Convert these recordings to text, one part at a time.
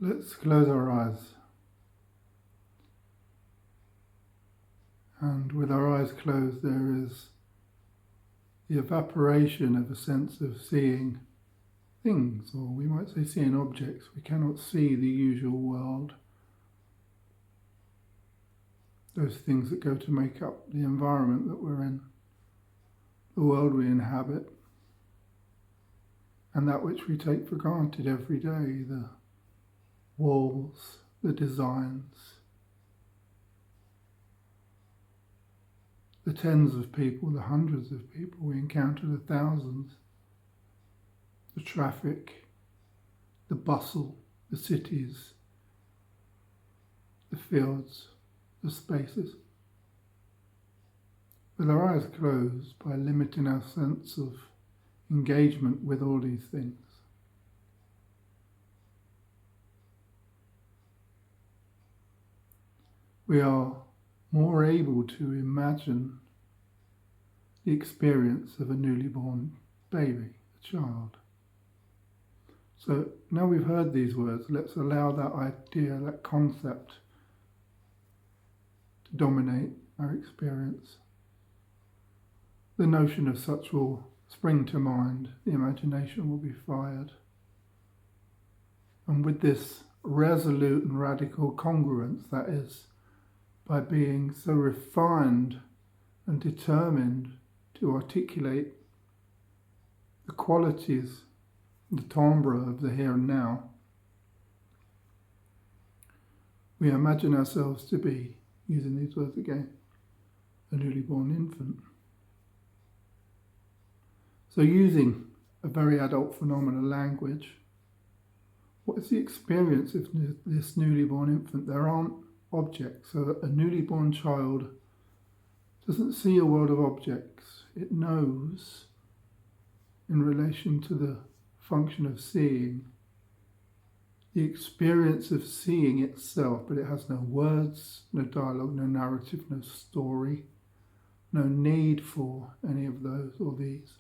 Let's close our eyes. And with our eyes closed, there is the evaporation of a sense of seeing things, or we might say seeing objects. We cannot see the usual world. Those things that go to make up the environment that we're in, the world we inhabit, and that which we take for granted every day, the walls, the designs, the tens of people, the hundreds of people we encounter, the thousands, the traffic, the bustle, the cities, the fields, the spaces. With our eyes closed, by limiting our sense of engagement with all these things, we are more able to imagine the experience of a newly born baby, a child. So now we've heard these words, let's allow that idea, that concept to dominate our experience. The notion of such will spring to mind, the imagination will be fired. And with this resolute and radical congruence, that is, by being so refined and determined to articulate the qualities, the timbre of the here and now, we imagine ourselves to be, using these words again, a newly born infant. So using a very adult phenomena language, what is the experience of this newly born infant? There aren't objects. So a newly born child doesn't see a world of objects. It knows, in relation to the function of seeing, the experience of seeing itself, but it has no words, no dialogue, no narrative, no story, no need for any of those or these,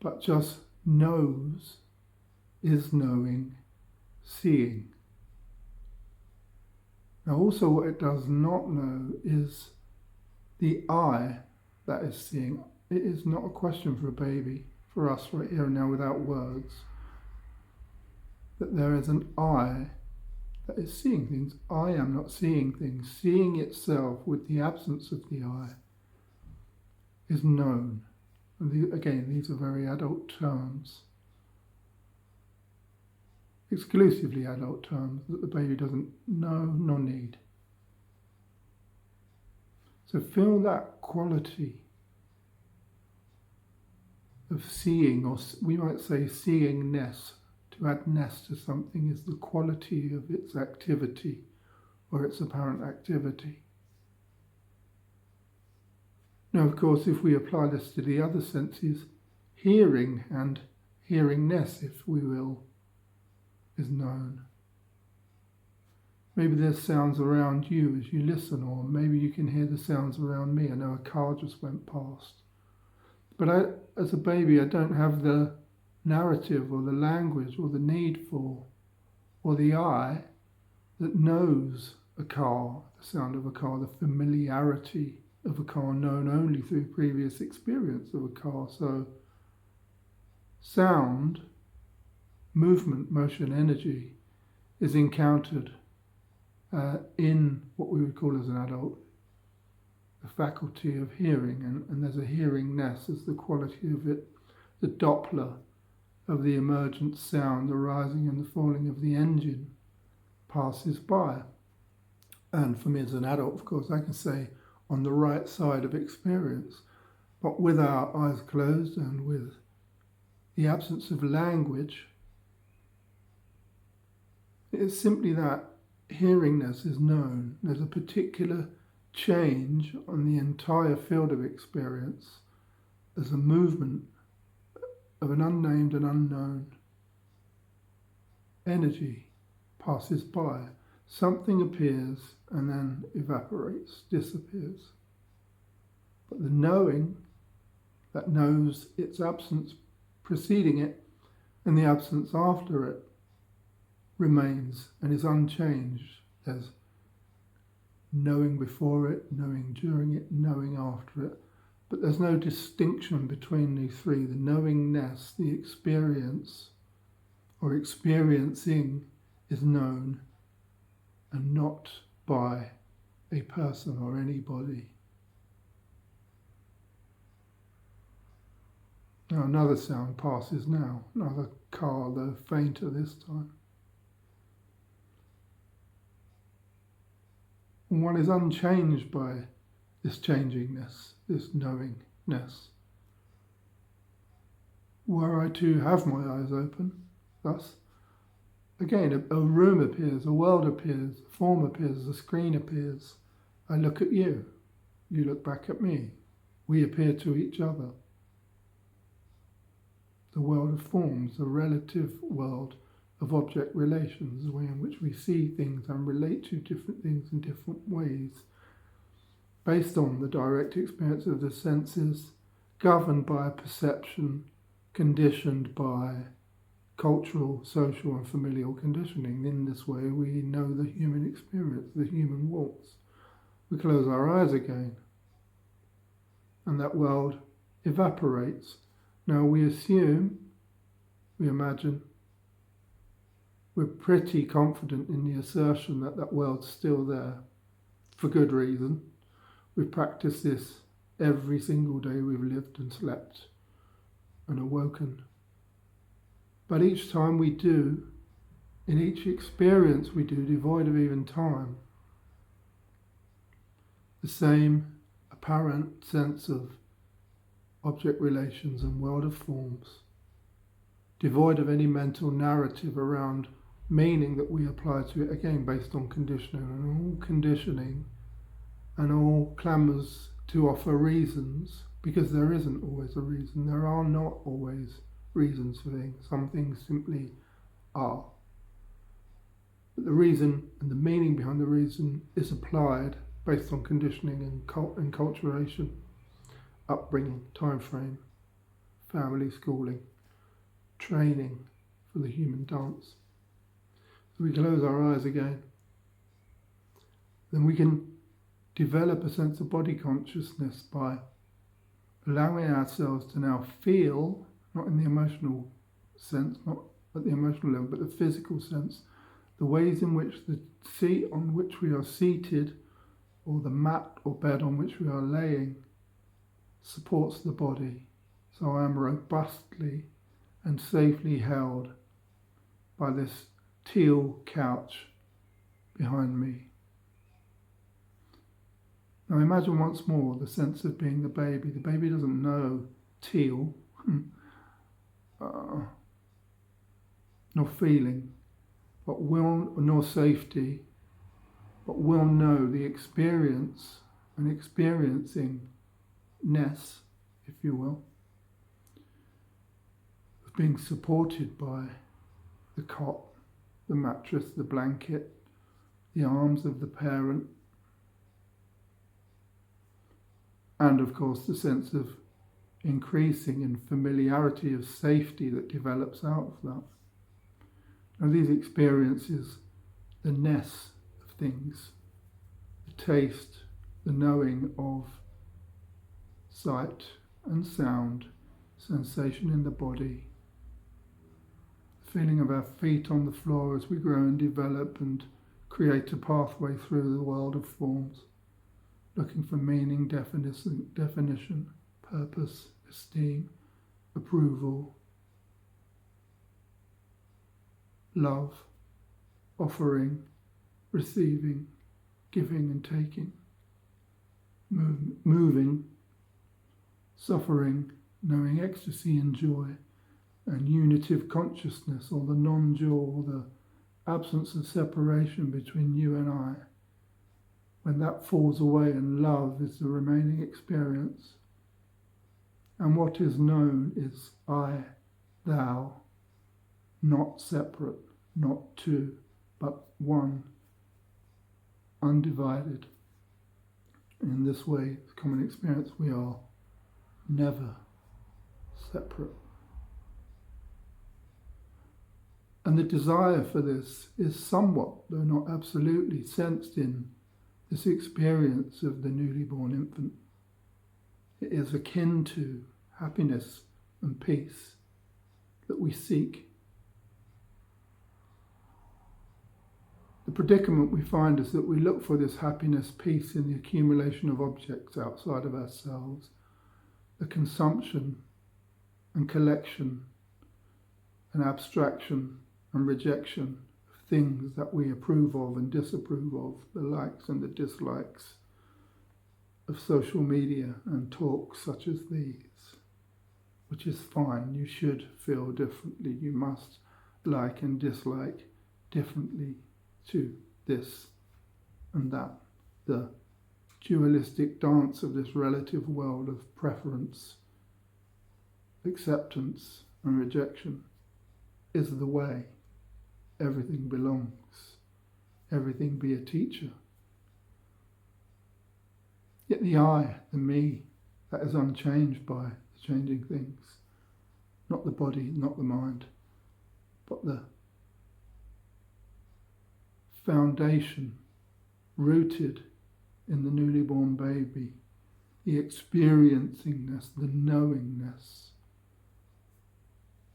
but just knows, is knowing, seeing. Now also what it does not know is the I that is seeing. It is not a question for a baby, for us right here and now without words, that there is an I that is seeing things. I am not seeing things. Seeing itself with the absence of the I is known. And again, these are very adult terms, exclusively adult terms that the baby doesn't know nor need. So feel that quality of seeing, or we might say seeingness. To add ness to something is the quality of its activity or its apparent activity. Now, of course, if we apply this to the other senses, hearing and hearingness, if we will, is known. Maybe there's sounds around you as you listen, or maybe you can hear the sounds around me. I know a car just went past. But as a baby, I don't have the narrative or the language or the need for, or the I that knows a car, the sound of a car, the familiarity of a car known only through previous experience of a car. So sound, movement, motion, energy is encountered in what we would call as an adult the faculty of hearing, and there's a hearingness as the quality of it, the Doppler of the emergent sound, the rising and the falling of the engine passes by. And for me as an adult, of course, I can say on the right side of experience, but with our eyes closed and with the absence of language, it is simply that hearingness is known. There's a particular change on the entire field of experience as a movement of an unnamed and unknown energy passes by. Something appears and then evaporates, disappears. But the knowing that knows its absence preceding it and the absence after it remains and is unchanged. There's knowing before it, knowing during it, knowing after it. But there's no distinction between these three. The knowingness, the experience or experiencing is known and not by a person or anybody. Now another sound passes now, another car, though fainter this time. And one is unchanged by this changingness, this knowingness. Were I to have my eyes open, thus, again, a room appears, a world appears, a form appears, a screen appears. I look at you, you look back at me. We appear to each other. The world of forms, the relative world of object relations, the way in which we see things and relate to different things in different ways, based on the direct experience of the senses, governed by a perception, conditioned by cultural, social and familial conditioning. In this way we know the human experience, the human waltz. We close our eyes again and that world evaporates. Now we assume, we imagine, we're pretty confident in the assertion that that world's still there, for good reason. We've practiced this every single day we've lived and slept and awoken. But each time we do, in each experience we do, devoid of even time, the same apparent sense of object relations and world of forms, devoid of any mental narrative around meaning that we apply to it, again based on conditioning, and all conditioning and all clamours to offer reasons, because there isn't always a reason. There are not always reasons for things. Some things simply are. But the reason and the meaning behind the reason is applied based on conditioning and enculturation, upbringing, time frame, family, schooling, training for the human dance. So we close our eyes again. Then we can develop a sense of body consciousness by allowing ourselves to now feel, not in the emotional sense, not at the emotional level, but the physical sense, the ways in which the seat on which we are seated or the mat or bed on which we are laying supports the body. So I am robustly and safely held by this teal couch behind me. Now imagine once more the sense of being the baby. The baby doesn't know teal, nor feeling, but nor safety, but will know the experience and experiencingness, if you will, of being supported by the cot, the mattress, the blanket, the arms of the parent, and of course the sense of increasing and familiarity of safety that develops out of that. Now these experiences, the ness of things, the taste, the knowing of sight and sound, sensation in the body, the feeling of our feet on the floor as we grow and develop and create a pathway through the world of forms, looking for meaning, definition, purpose, esteem, approval, love, offering, receiving, giving and taking, moving, suffering, knowing ecstasy and joy, and unitive consciousness, or the non-dual, the absence of separation between you and I. When that falls away and love is the remaining experience, and what is known is I, thou, not separate, not two, but one, undivided. In this way, common experience, we are never separate. And the desire for this is somewhat, though not absolutely, sensed in this experience of the newly born infant. It is akin to happiness and peace that we seek. The predicament we find is that we look for this happiness, peace in the accumulation of objects outside of ourselves, the consumption and collection and abstraction and rejection of things that we approve of and disapprove of, the likes and the dislikes of social media and talks such as these, which is fine. You should feel differently. You must like and dislike differently to this and that. The dualistic dance of this relative world of preference, acceptance and rejection is the way. Everything belongs. Everything be a teacher. Yet the I, the me, that is unchanged by the changing things. Not the body, not the mind, but the foundation rooted in the newly born baby, the experiencingness, the knowingness,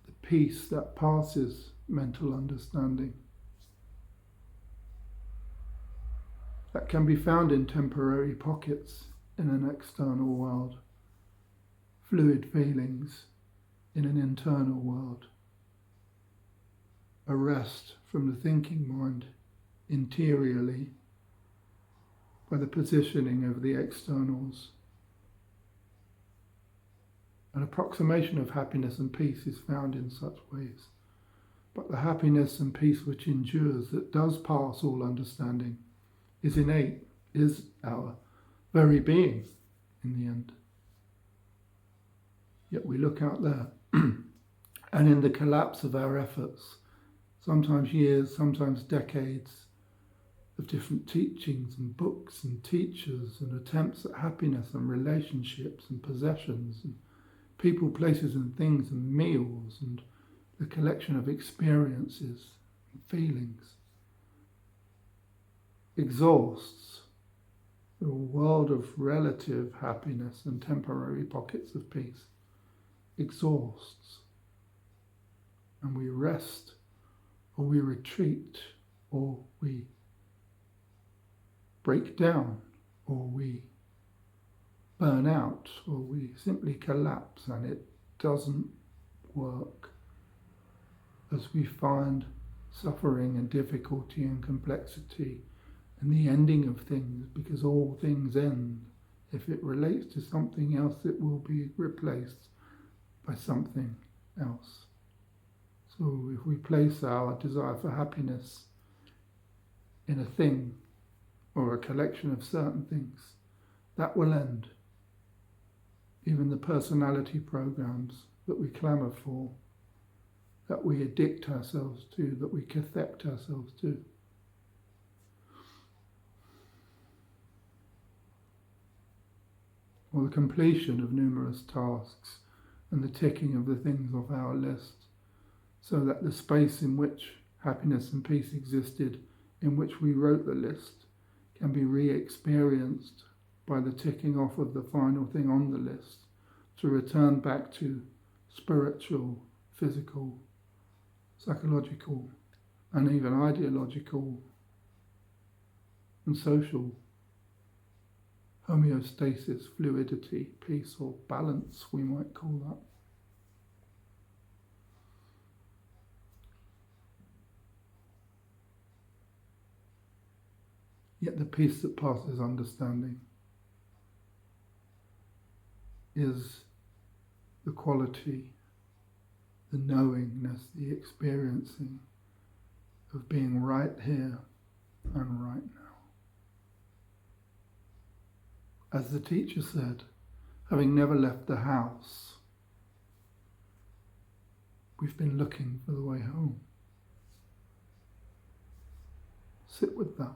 the peace that passes mental understanding, that can be found in temporary pockets in an external world, fluid feelings in an internal world, a rest from the thinking mind interiorly by the positioning of the externals. An approximation of happiness and peace is found in such ways, but the happiness and peace which endures, that does pass all understanding, is innate, is our very being in the end. Yet we look out there and in the collapse of our efforts, sometimes years, sometimes decades, of different teachings and books and teachers and attempts at happiness and relationships and possessions and people, places and things and meals and the collection of experiences and feelings, exhausts the world of relative happiness and temporary pockets of peace, exhausts, and we rest or we retreat or we break down or we burn out or we simply collapse, and it doesn't work as we find suffering and difficulty and complexity and the ending of things, because all things end. If it relates to something else, it will be replaced by something else. So if we place our desire for happiness in a thing or a collection of certain things, that will end. Even the personality programs that we clamour for, that we addict ourselves to, that we cathect ourselves to. Or the completion of numerous tasks and the ticking of the things off our list, so that the space in which happiness and peace existed, in which we wrote the list, can be re-experienced by the ticking off of the final thing on the list, to return back to spiritual, physical, psychological, and even ideological and social homeostasis, fluidity, peace, or balance, we might call that. Yet the peace that passes understanding is the quality, the knowingness, the experiencing of being right here and right now. As the teacher said, having never left the house, we've been looking for the way home. Sit with that.